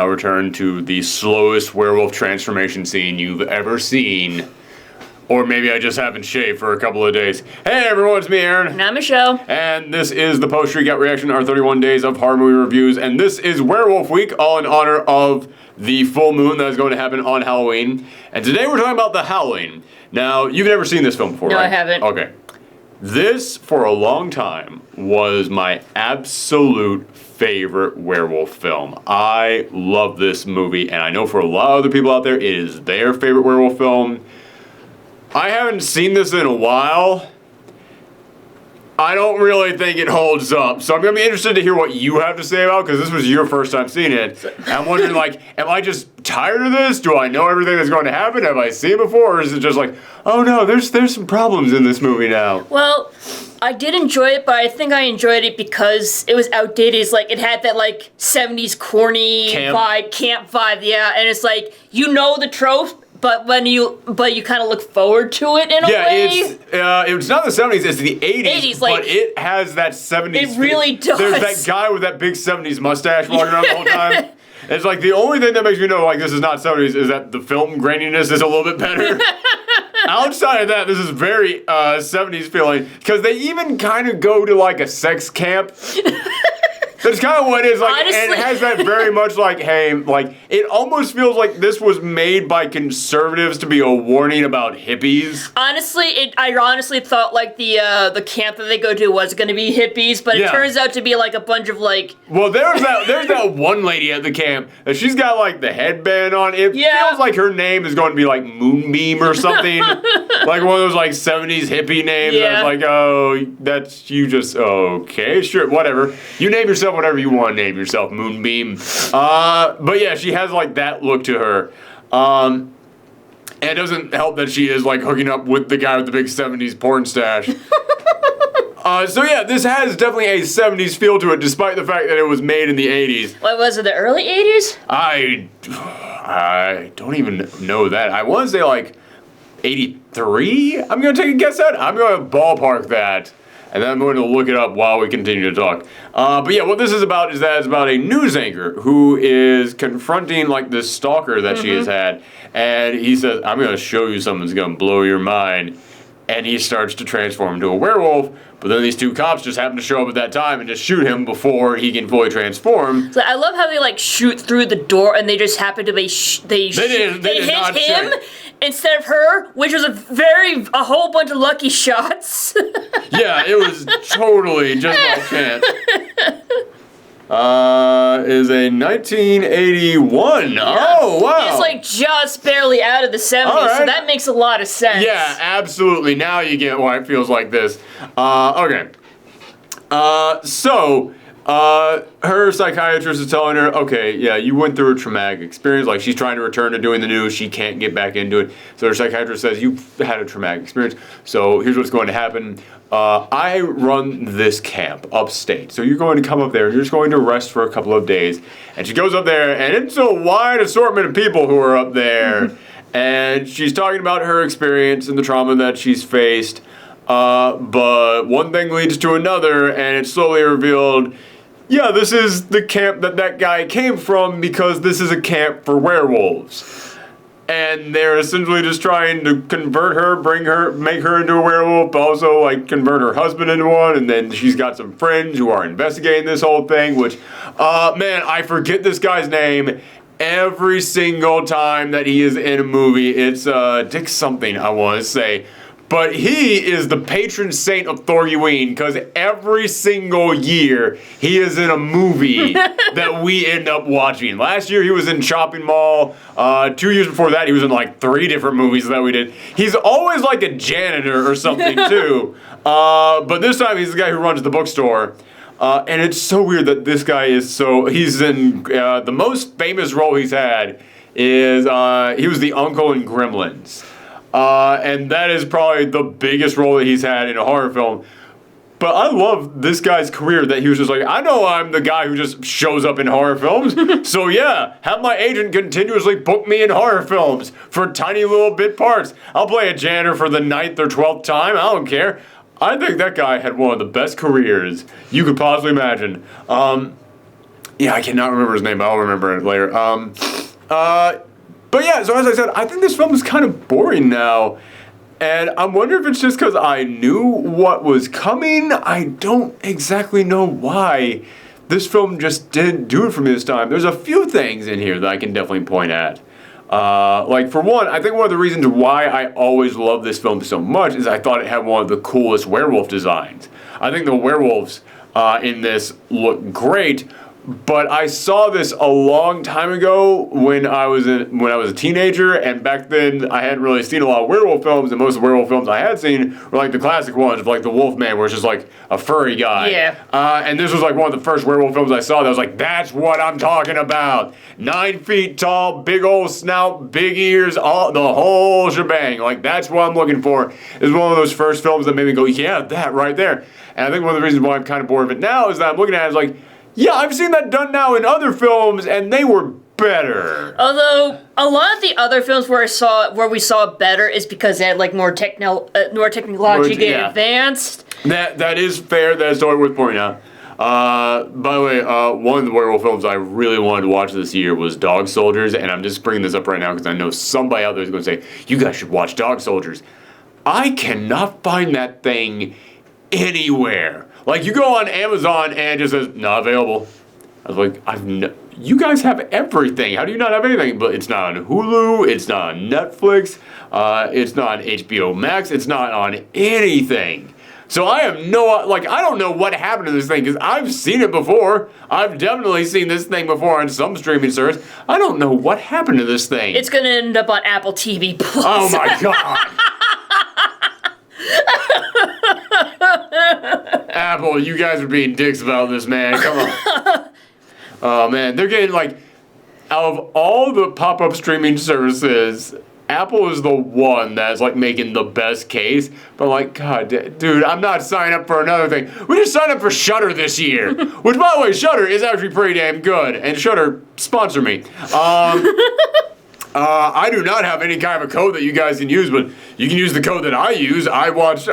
now return to the slowest werewolf transformation scene you've ever seen. Or maybe I just haven't shaved for a couple of days. Hey everyone, it's me, Aaron. And I'm Michelle. And this is the post-Shriek Out reaction, our 31 days of horror movie reviews. And this is Werewolf Week, all in honor of the full moon that is going to happen on Halloween. And today we're talking about The Howling. Now, you've never seen this film before, No, right? I haven't. Okay. This, for a long time, was my absolute favorite werewolf film. I love this movie, and I know for a lot of other people out there, it is their favorite werewolf film. I haven't seen this in a while. I don't really think it holds up. So I'm going to be interested to hear what you have to say about it, because this was your first time seeing it. I'm wondering, like, am I just tired of this? Do I know everything that's going to happen? Have I seen it before? Or is it just like, oh no, there's some problems in this movie now? Well, I did enjoy it, but I think I enjoyed it because it was outdated. It's like, it had that, like, 70s corny Camp vibe, yeah. And it's like, you know the trope, but you kind of look forward to it in a way. Yeah, it's not the 70s, it's the 80s, like, but it has that 70s. It really does. There's that guy with that big 70s mustache walking around the whole time. It's like the only thing that makes me know like this is not 70s is that the film graininess is a little bit better. Outside of that, this is very 70s feeling, because they even kind of go to like a sex camp. That's kind of what it is, like, Honestly. and it has that very much like, hey, like, it almost feels like this was made by conservatives to be a warning about hippies. Honestly, I honestly thought like the camp that they go to was gonna be hippies, but it turns out to be like a bunch of like. Well, there's that one lady at the camp that she's got like the headband on. It feels like her name is going to be like Moonbeam or something, like one of those like 70s hippie names. Yeah. That's like, oh, that's you just okay, sure, whatever. You name yourself whatever you want to name yourself, Moonbeam. But yeah, she has like that look to her. And it doesn't help that she is like hooking up with the guy with the big 70s porn stash. So yeah, this has definitely a 70s feel to it, despite the fact that it was made in the 80s. What was it, the early 80s? I don't even know that. I want to say like 83? I'm going to take a guess at. I'm going to ballpark that. And then I'm going to look it up while we continue to talk. But yeah, what this is about is that it's about a news anchor who is confronting like this stalker that she has had. And he says, I'm going to show you something that's going to blow your mind. And he starts to transform into a werewolf. But then these two cops just happen to show up at that time and just shoot him before he can fully transform. So I love how they like shoot through the door and they just happen to be they hit him instead of her, which was a whole bunch of lucky shots. Yeah, it was totally just by chance. Is a 1981. Yeah. Oh, wow. It's like just barely out of the 70s, so that makes a lot of sense. Yeah, absolutely. Now you get why it feels like this. Okay. Her psychiatrist is telling her, okay, yeah, you went through a traumatic experience. Like, she's trying to return to doing the news. She can't get back into it. So her psychiatrist says, you've had a traumatic experience. So here's what's going to happen. I run this camp upstate. So you're going to come up there and you're just going to rest for a couple of days. And she goes up there and it's a wide assortment of people who are up there. And she's talking about her experience and the trauma that she's faced. But one thing leads to another, and it's slowly revealed, yeah, this is the camp that guy came from, because this is a camp for werewolves. And they're essentially just trying to convert her, make her into a werewolf, but also like convert her husband into one. And then she's got some friends who are investigating this whole thing, which, man, I forget this guy's name every single time that he is in a movie. It's Dick something, I want to say. But he is the patron saint of Thorgiween, because every single year he is in a movie that we end up watching. Last year he was in Shopping Mall. 2 years before that he was in like 3 different movies that we did. He's always like a janitor or something too. But this time he's the guy who runs the bookstore. And it's so weird that this guy is he's in, the most famous role he's had is, he was the uncle in Gremlins. And that is probably the biggest role that he's had in a horror film. But I love this guy's career, that he was just like, I know I'm the guy who just shows up in horror films. So yeah, have my agent continuously book me in horror films for tiny little bit parts. I'll play a janitor for the 9th or 12th time. I don't care. I think that guy had one of the best careers you could possibly imagine. Yeah, I cannot remember his name, but I'll remember it later. But yeah, so as I said, I think this film is kind of boring now. And I'm wondering if it's just because I knew what was coming. I don't exactly know why. This film just didn't do it for me this time. There's a few things in here that I can definitely point at. Like, for one, I think one of the reasons why I always loved this film so much is I thought it had one of the coolest werewolf designs. I think the werewolves in this look great, but I saw this a long time ago when I was a teenager, and back then I hadn't really seen a lot of werewolf films, and most of the werewolf films I had seen were like the classic ones, like the Wolfman, where it's just like a furry guy. Yeah. And this was like one of the first werewolf films I saw that was like, that's what I'm talking about. 9 feet tall, big old snout, big ears, the whole shebang. Like, that's what I'm looking for. It's one of those first films that made me go, yeah, that right there. And I think one of the reasons why I'm kind of bored of it now is that I'm looking at it as like, yeah, I've seen that done now in other films, and they were better. Although a lot of the other films where we saw it better is because they had like more technologically advanced. That is fair. That is totally worth pointing out. By the way, one of the werewolf films I really wanted to watch this year was Dog Soldiers, and I'm just bringing this up right now because I know somebody out there is going to say, you guys should watch Dog Soldiers. I cannot find that thing anywhere. Like, you go on Amazon and it just says, not available. I was like, you guys have everything. How do you not have anything? But it's not on Hulu, it's not on Netflix, it's not on HBO Max, it's not on anything. So I have I don't know what happened to this thing, because I've seen it before. I've definitely seen this thing before on some streaming service. I don't know what happened to this thing. It's gonna end up on Apple TV Plus. Oh my God. Apple, you guys are being dicks about this, man. Come on. Oh, man. They're getting, like, out of all the pop-up streaming services, Apple is the one that's, like, making the best case. But, like, God, dude, I'm not signing up for another thing. We just signed up for Shudder this year. Which, by the way, Shudder is actually pretty damn good. And Shudder, sponsor me. I do not have any kind of a code that you guys can use, but you can use the code that I use. I watched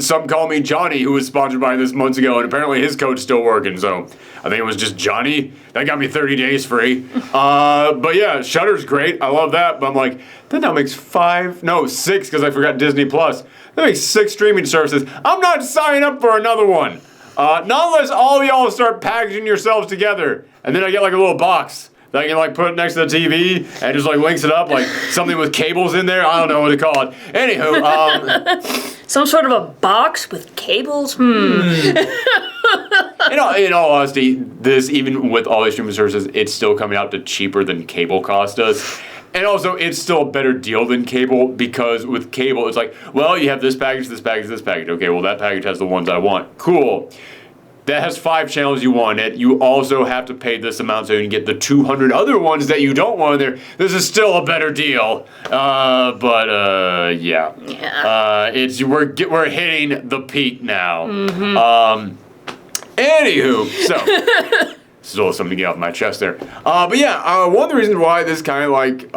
Some Call Me Johnny, who was sponsored by this months ago, and apparently his code's still working, so I think it was just Johnny. That got me 30 days free. But yeah, Shudder's great. I love that, but I'm like, that now makes 6, because I forgot Disney Plus. That makes 6 streaming services. I'm not signing up for another one. Not unless all of y'all start packaging yourselves together, and then I get like a little box that I can like put next to the TV and just like links it up, like something with cables in there. I don't know what to call it. Anywho, some sort of a box with cables? In all honesty, this, even with all these streaming services, it's still coming out to cheaper than cable cost us. And also, it's still a better deal than cable, because with cable, it's like, well, you have this package, this package, this package. Okay, well, that package has the ones I want. Cool. That has 5 channels you want it. You also have to pay this amount so you can get the 200 other ones that you don't want in there. This is still a better deal. Yeah. We're hitting the peak now. Mm-hmm. Anywho, so this is all something to get off my chest there. But yeah, one of the reasons why this kind of like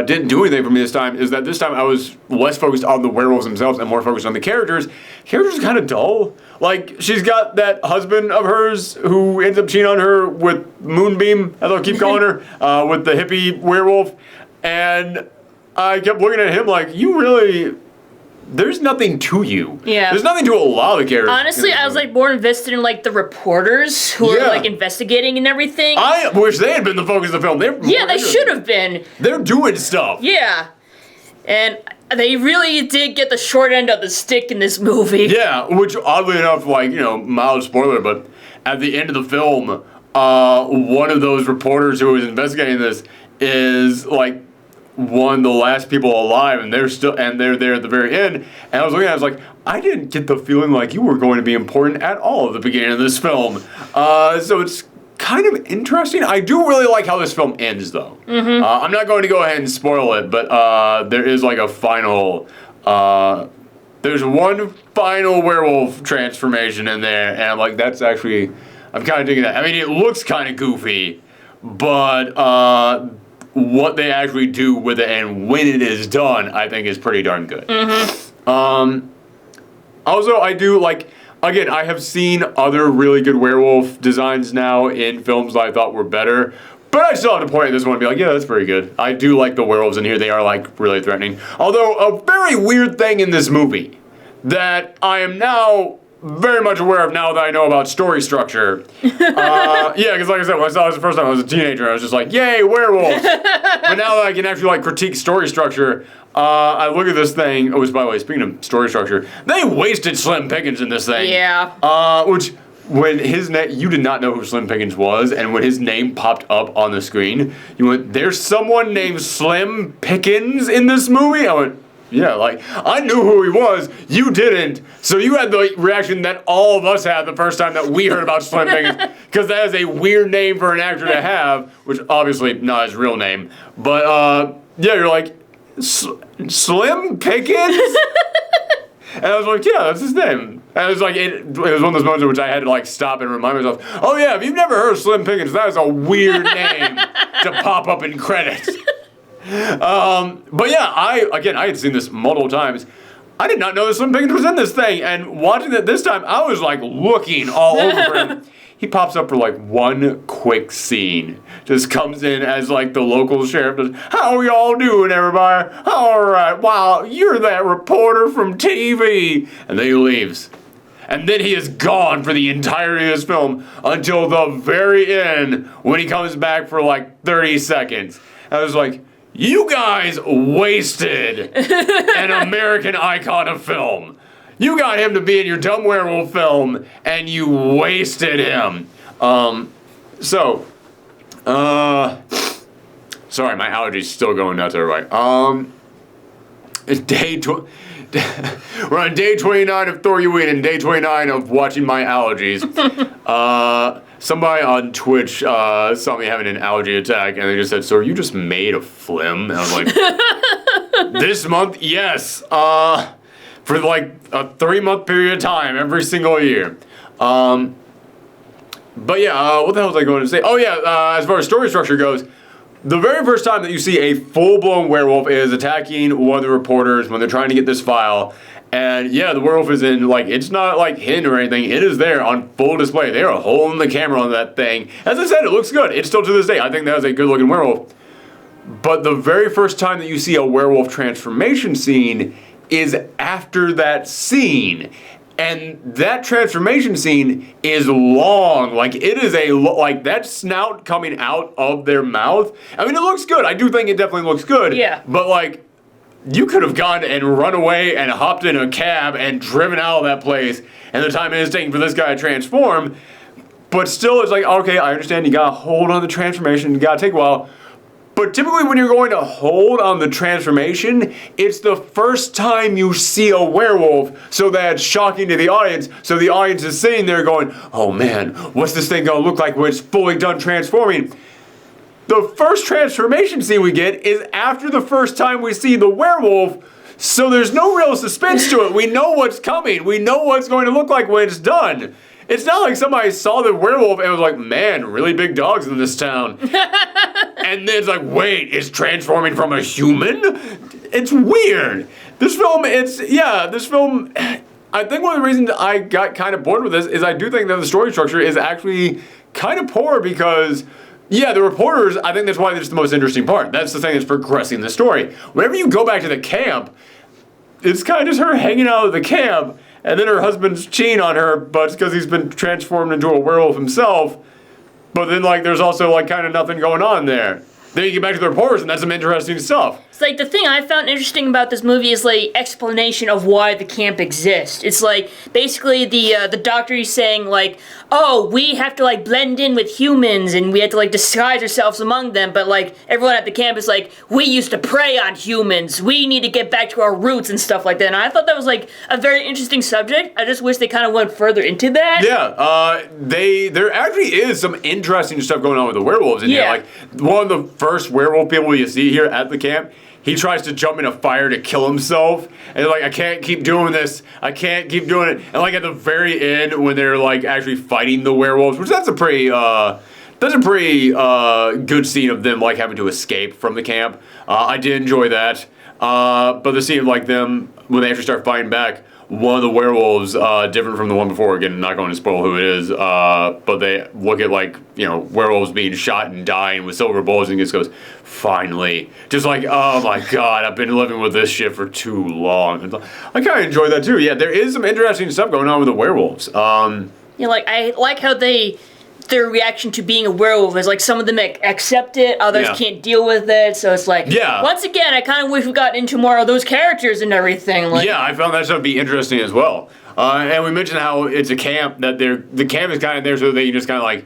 didn't do anything for me this time is that this time I was less focused on the werewolves themselves and more focused on the characters. Characters are kind of dull. Like, she's got that husband of hers who ends up cheating on her with Moonbeam, as I'll keep calling her, with the hippie werewolf. And I kept looking at him like, there's nothing to you. Yeah. There's nothing to a lot of the characters. Honestly, I was like more invested in like the reporters who are like investigating and everything. I wish they had been the focus of the film. They should have been. They're doing stuff. Yeah. And they really did get the short end of the stick in this movie. Yeah, which oddly enough, like, mild spoiler, but at the end of the film, one of those reporters who was investigating this is like one of the last people alive, and they're there at the very end. And I was looking at it, I was like, I didn't get the feeling like you were going to be important at all at the beginning of this film. So it's kind of interesting. I do really like how this film ends, though. Mm-hmm. I'm not going to go ahead and spoil it, but there is like a final. There's one final werewolf transformation in there, and I'm like, that's actually, I'm kind of digging that. I mean, it looks kind of goofy, but what they actually do with it and when it is done, I think is pretty darn good. Mm-hmm. Also, I do like, again, I have seen other really good werewolf designs now in films that I thought were better. But I still have to point at this one and be like, yeah, that's pretty good. I do like the werewolves in here. They are, like, really threatening. Although, a very weird thing in this movie that I am now very much aware of now that I know about story structure. Yeah, because like I said, when I saw this the first time, I was a teenager. I was just like, yay, werewolves. But now that I can actually, like, critique story structure, I look at this thing. Oh, by the way, speaking of story structure, they wasted Slim Pickens in this thing. Yeah. Which... When his name, you did not know who Slim Pickens was, and when his name popped up on the screen, you went, there's someone named Slim Pickens in this movie? I went, yeah, like, I knew who he was, you didn't, so you had the reaction that all of us had the first time that we heard about Slim Pickens, because that is a weird name for an actor to have, which obviously not his real name, but, yeah, you're like, Slim Pickens? And I was like, yeah, that's his name. And it was like, it was one of those moments in which I had to like stop and remind myself, oh yeah, if you've never heard of Slim Pickens, that is a weird name to pop up in credits. But yeah, I had seen this multiple times. I did not know that Slim Pickens was in this thing, and watching it this time, I was like looking all over for him. He pops up for like one quick scene. Just comes in as like the local sheriff. Does, how are y'all doing, everybody? All right, wow, you're that reporter from TV. And then he leaves. And then he is gone for the entirety of this film until the very end when he comes back for like 30 seconds. I was like, you guys wasted an American icon of film. You got him to be in your dumb werewolf film, and you wasted him. Sorry, my allergies still going nuts, everybody. It's we're on day 29 of Thorgiween and day 29 of watching my allergies. Somebody on Twitch saw me having an allergy attack, and they just said, so are you just made of phlegm? And I was like, this month, yes. For like a 3-month period of time every single year. But yeah, what the hell was I going to say? Oh yeah, as far as story structure goes, the very first time that you see a full-blown werewolf is attacking one of the reporters when they're trying to get this file. And yeah, the werewolf is in, like, it's not like hidden or anything. It is there on full display. They are holding the camera on that thing. As I said, it looks good. It's still to this day. I think that is a good-looking werewolf. But the very first time that you see a werewolf transformation scene is after that scene. And that transformation scene is long. Like, it is like, that snout coming out of their mouth. I mean, it looks good. I do think it definitely looks good. Yeah. But, like, you could have gone and run away and hopped in a cab and driven out of that place. And the time it is taking for this guy to transform. But still, it's like, okay, I understand you gotta hold on the transformation. You gotta take a while. But typically when you're going to hold on the transformation, it's the first time you see a werewolf, so that's shocking to the audience. So the audience is sitting there going, oh man, what's this thing gonna look like when it's fully done transforming? The first transformation scene we get is after the first time we see the werewolf, so there's no real suspense to it. We know what's coming. We know what's going to look like when it's done. It's not like somebody saw the werewolf and was like, man, really big dogs in this town. And then it's like, wait, it's transforming from a human? It's weird. This film, I think one of the reasons I got kind of bored with this is I do think that the story structure is actually kind of poor because, yeah, the reporters, I think that's why it's the most interesting part. That's the thing that's progressing the story. Whenever you go back to the camp, it's kind of just her hanging out at the camp, and then her husband's cheating on her, but it's because he's been transformed into a werewolf himself. But then, like, there's also, like, kind of nothing going on there. Then you get back to the reporters, and that's some interesting stuff. It's like, the thing I found interesting about this movie is, like, explanation of why the camp exists. It's like, basically, the doctor is saying, like, oh, we have to, like, blend in with humans, and we have to, like, disguise ourselves among them, but, like, everyone at the camp is like, we used to prey on humans, we need to get back to our roots and stuff like that, and I thought that was, like, a very interesting subject. I just wish they kind of went further into that. Yeah, there actually is some interesting stuff going on with the werewolves in here. Like, one of the first werewolf people you see here at the camp, he tries to jump in a fire to kill himself, and like, I can't keep doing this, I can't keep doing it, and like at the very end, when they're like actually fighting the werewolves, which that's a pretty that's a pretty good scene of them like having to escape from the camp. I did enjoy that. But the scene of like them when they actually start fighting back, one of the werewolves, different from the one before. Again, not going to spoil who it is. But they look at like werewolves being shot and dying with silver bullets, and just goes, "Finally!" Just like, oh my god, I've been living with this shit for too long. I kind of enjoy that too. Yeah, there is some interesting stuff going on with the werewolves. Like I like how their reaction to being a werewolf is like some of them accept it, others can't deal with it. So it's like, once again, I kind of wish we got into more of those characters and everything. Like, yeah, I found that stuff to be interesting as well. And we mentioned how it's a camp, that the camp is kind of there so they can just kind of like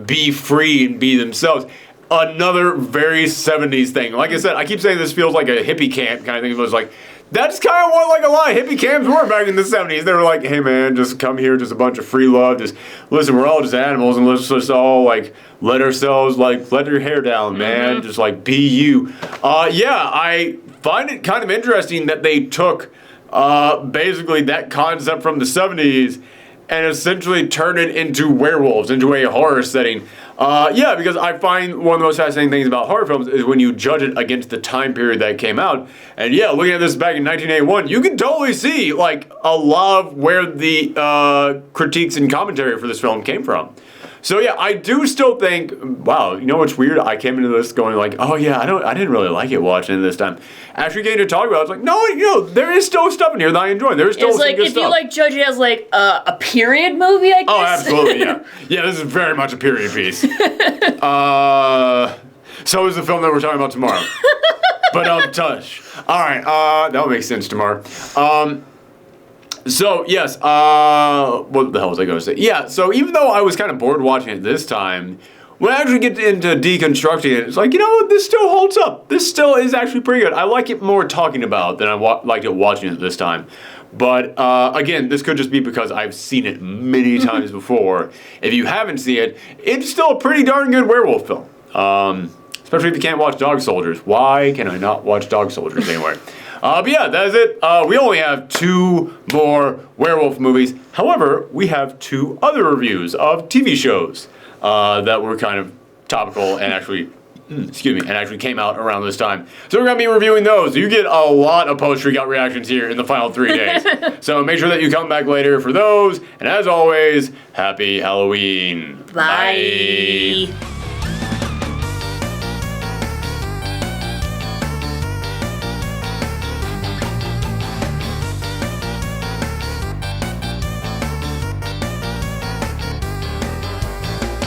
be free and be themselves. Another very 70s thing. Like I said, I keep saying this feels like a hippie camp kind of thing. It was like, that's kind of what like a lot of hippie camps were back in the 70s. They were like, hey man, just come here, just a bunch of free love. Just listen, we're all just animals, and let's just all like let ourselves like let your hair down, man. Just like be you. I find it kind of interesting that they took basically that concept from the 70s and essentially turned it into werewolves, into a horror setting. Because I find one of the most fascinating things about horror films is when you judge it against the time period that it came out. And looking at this back in 1981, you can totally see like a lot of where the critiques and commentary for this film came from. So I do still think, wow, you know what's weird? I came into this going like, oh yeah, I didn't really like it watching it this time. After getting to talk about it, I was like, no, there is still stuff in here that I enjoy. There's still some good stuff. If you like judge it as like a period movie, I guess. Oh, absolutely, yeah. Yeah, this is very much a period piece. So is the film that we're talking about tomorrow. But tush. All right, that'll make sense tomorrow. So, yes, what the hell was I going to say? Yeah, so even though I was kind of bored watching it this time, when I actually get into deconstructing it, it's like, you know what, this still holds up. This still is actually pretty good. I like it more talking about than I liked it watching it this time. But, again, this could just be because I've seen it many times before. If you haven't seen it, it's still a pretty darn good werewolf film. Especially if you can't watch Dog Soldiers. Why can I not watch Dog Soldiers anyway? But that is it. We only have 2 more werewolf movies. However, we have 2 other reviews of TV shows that were kind of topical and actually, came out around this time. So we're going to be reviewing those. You get a lot of post-Shriek Out reactions here in the final 3 days. So make sure that you come back later for those. And as always, happy Halloween. Bye.